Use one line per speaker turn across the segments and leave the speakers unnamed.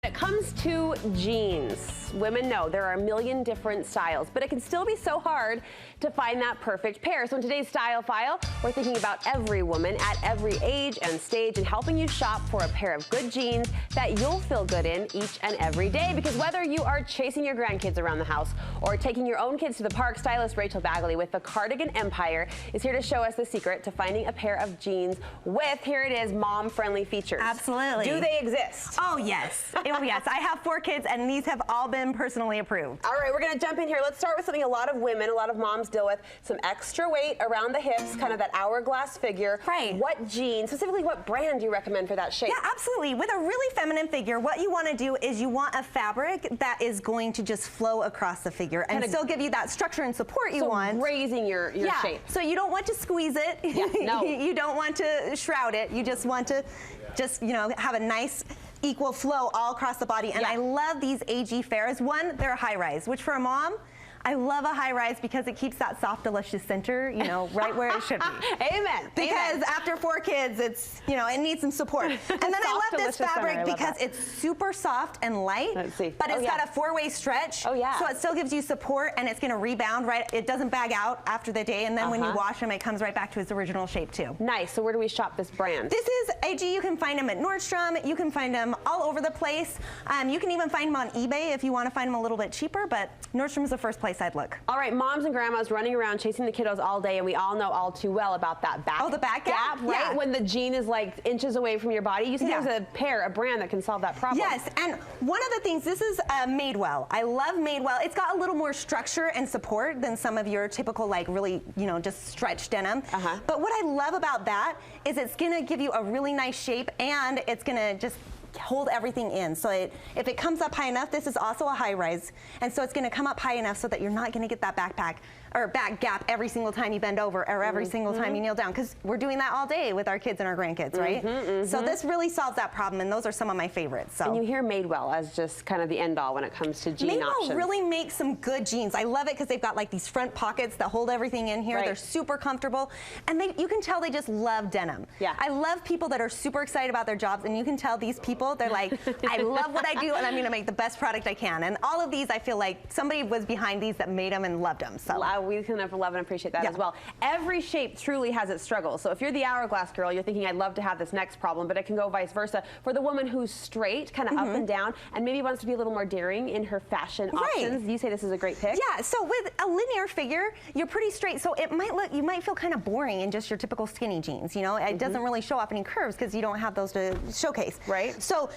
When it comes to jeans, women know there are a million different styles, but it can still be so hard to find that perfect pair. So in today's Style File, we're thinking about every woman at every age and stage and helping you shop for a pair of good jeans that you'll feel good in each and every day. Because whether you are chasing your grandkids around the house or taking your own kids to the park, stylist Reachel Bagley with the Cardigan Empire is here to show us the secret to finding a pair of jeans with, here it is, mom-friendly features.
Absolutely.
Do they exist?
Oh, yes. Oh, yes. I have 4 kids, and these have all been personally approved.
All right, we're going to jump in here. Let's start with something a lot of women, a lot of moms deal with, some extra weight around the hips, kind of that hourglass figure.
Right.
What jeans, specifically what brand do you recommend for that shape?
Yeah, absolutely. With a really feminine figure, what you want to do is you want a fabric that is going to just flow across the figure and still give you that structure and support you want.
Raising your shape.
So you don't want to squeeze it.
Yeah, no.
You don't want to shroud it. You just want to have a nice equal flow all across the body. And I love these AG Fairs. One, they're a high rise, which for a mom, I love a high rise because it keeps that soft, delicious center, right where it should be.
Amen.
Because after 4 kids, it's, it needs some support. And then I love this fabric because it's super soft and light.
Let's see.
But it's got a 4-way stretch.
Oh, yeah.
So it still gives you support and it's going to rebound, right? It doesn't bag out after the day. And then when you wash them, it comes right back to its original shape, too.
Nice. So where do we shop this brand?
This is AG. You can find them at Nordstrom. You can find them all over the place. You can even find them on eBay if you want to find them a little bit cheaper. But Nordstrom is the first place I'd look.
All right, moms and grandmas running around chasing the kiddos all day, and we all know all too well about that back.
Oh, the back gap,
right?
Yeah.
When the jean is like inches away from your body. You see there's a brand that can solve that problem.
Yes, and one of the things, this is Madewell. I love Madewell. It's got a little more structure and support than some of your typical, really, just stretched denim. But what I love about that is it's gonna give you a really nice shape, and it's gonna just hold everything in. So if it comes up high enough, this is also a high rise, and so it's going to come up high enough so that you're not going to get that back gap every single time you bend over or every single time you kneel down, because we're doing that all day with our kids and our grandkids, right? So this really solves that problem, and those are some of my favorites. So.
And you hear Madewell as just kind of the end all when it comes to jean options.
Madewell really makes some good jeans. I love it because they've got these front pockets that hold everything in here. They're super comfortable, and you can tell they just love denim.
Yeah.
I love people that are super excited about their jobs, and you can tell these people, they're like, I love what I do, and I'm going to make the best product I can. And all of these, I feel like somebody was behind these that made them and loved them. So
we can love and appreciate that as well. Every shape truly has its struggles. So if you're the hourglass girl, you're thinking, I'd love to have this next problem, but it can go vice versa. For the woman who's straight, kind of up and down, and maybe wants to be a little more daring in her fashion options, you say this is a great pick?
Yeah, so with a linear figure, you're pretty straight, so it might you might feel kind of boring in just your typical skinny jeans, It doesn't really show off any curves because you don't have those to showcase.
Right.
So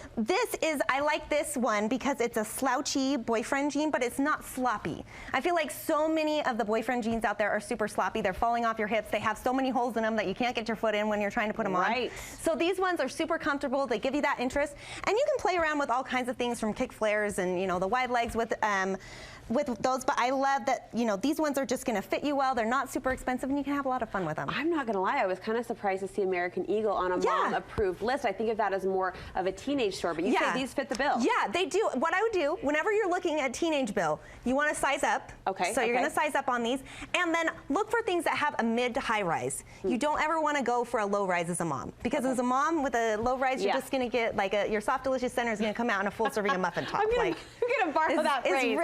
I like this one because it's a slouchy boyfriend jean, but it's not sloppy. I feel like so many of the boyfriend jeans out there are super sloppy. They're falling off your hips. They have so many holes in them that you can't get your foot in when you're trying to put them on. So these ones are super comfortable. They give you that interest. And you can play around with all kinds of things, from kick flares and, the wide legs with those, but I love that, these ones are just going to fit you well. They're not super expensive, and you can have a lot of fun with them.
I'm not going to lie, I was kind of surprised to see American Eagle on a mom-approved list. I think of that as more of a teenage store, but you say these fit the bill.
Yeah, they do. What I would do, whenever you're looking at teenage bill, you want to size up.
Okay.
So you're going to size up on these, and then look for things that have a mid to high rise. You don't ever want to go for a low rise as a mom, because as a mom with a low rise, you're just going to get your soft, delicious center is going to come out in a full serving of muffin top.
I'm going to borrow that phrase.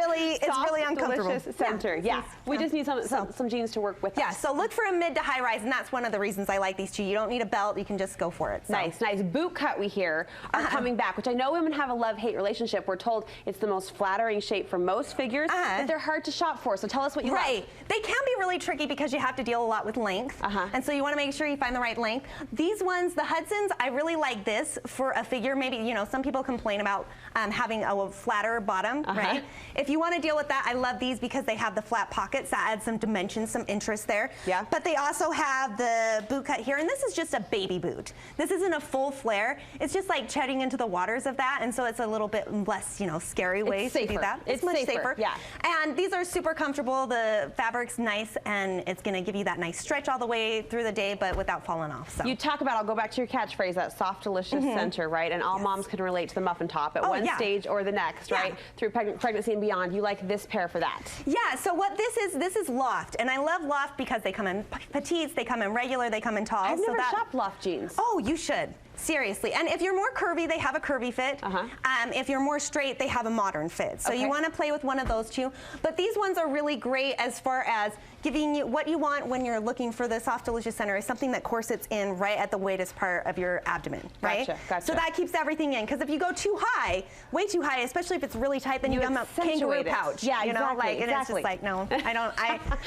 It's really uncomfortable.
Center. Yeah. We just need some jeans to work with.
Yeah, so look for a mid to high rise, and that's one of the reasons I like these too. You don't need a belt, you can just go for it. So.
Nice. Boot cut, we hear, are coming back, which I know women have a love-hate relationship. We're told it's the most flattering shape for most figures, but they're hard to shop for. So tell us what you like.
They can be really tricky because you have to deal a lot with length, and so you want to make sure you find the right length. These ones, the Hudsons, I really like this for a figure. Maybe, some people complain about having a flatter bottom, right? If you want to deal with that, I love these because they have the flat pockets that add some dimension, some interest there. Yeah. But they also have the boot cut here, and this is just a baby boot. This isn't a full flare. It's just like treading into the waters of that, and so it's a little bit less, scary way to do that.
It's
much safer.
Yeah.
And these are super comfortable. The fabric's nice, and it's going to give you that nice stretch all the way through the day, but without falling off. So.
You talk about, I'll go back to your catchphrase, that soft, delicious center, right? And all moms can relate to the muffin top at one stage or the next, right? Through pregnancy and beyond. You like this pair for that.
Yeah, so what this is loft, and I love loft because they come in petites, they come in regular, they come in tall.
I've never shopped loft jeans.
Oh, you should. Seriously. And if you're more curvy, they have a curvy fit. If you're more straight, they have a modern fit. So you want to play with one of those two. But these ones are really great as far as giving you what you want when you're looking for the soft, delicious center is something that corsets in right at the weightest part of your abdomen, right?
Gotcha.
So that keeps everything in. Because if you go too high, way too high, especially if it's really tight, then you become a kangaroo pouch.
Yeah,
you know,
exactly.
like, and it's just like, no, I don't.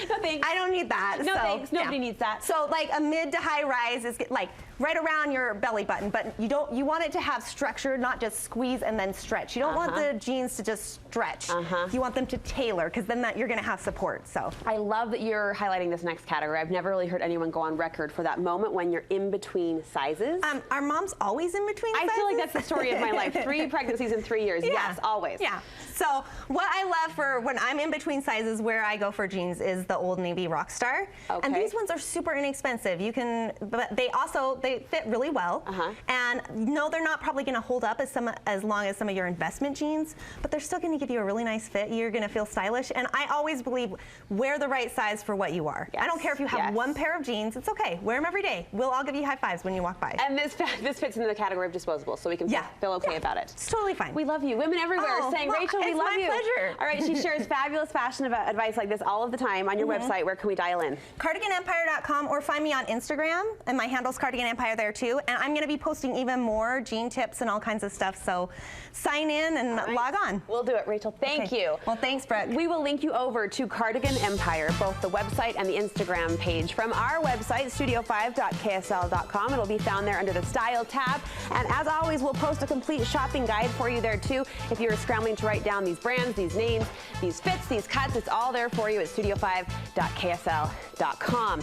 No thanks.
I don't need that.
No
so,
thanks. Nobody needs that.
So like a mid to high rise is like right around your belly button, but you want it to have structure, not just squeeze and then stretch. You don't want the jeans to just stretch. You want them to tailor, because then you're going to have support. So
I love that you're highlighting this next category. I've never really heard anyone go on record for that moment when you're in between sizes.
Our mom's always in between sizes.
I feel like that's the story of my life. 3 pregnancies in 3 years. Yes, always.
Yeah. So what I love for when I'm in between sizes, where I go for jeans, is the Old Navy Rockstar. And these ones are super inexpensive. You can, but they fit really well. And no, they're not probably going to hold up as long as some of your investment jeans, but they're still going to give you a really nice fit. You're going to feel stylish. And I always believe, wear the right size for what you are. I don't care if you have one pair of jeans. It's okay. Wear them every day. We'll all give you high fives when you walk by.
And this fits into the category of disposable, so we can feel okay about it.
It's totally fine.
We love you. Women everywhere are saying, Rachel, we love you.
It's my pleasure.
All right, she shares fabulous fashion advice like this all of the time on your website. Where can we dial in?
CardiganEmpire.com, or find me on Instagram, and my handle's Cardigan Empire there too. And I'm going to be posting even more jean tips and all kinds of stuff. So sign in and log on.
We'll do it, Rachel. Thank you.
Well, thanks, Brooke.
We will link you over to Cardigan Empire, both the website and the Instagram page, from our website, studio5.ksl.com. It'll be found there under the Style tab. And as always, we'll post a complete shopping guide for you there too. If you're scrambling to write down these brands, these names, these fits, these cuts, it's all there for you at studio5.ksl.com.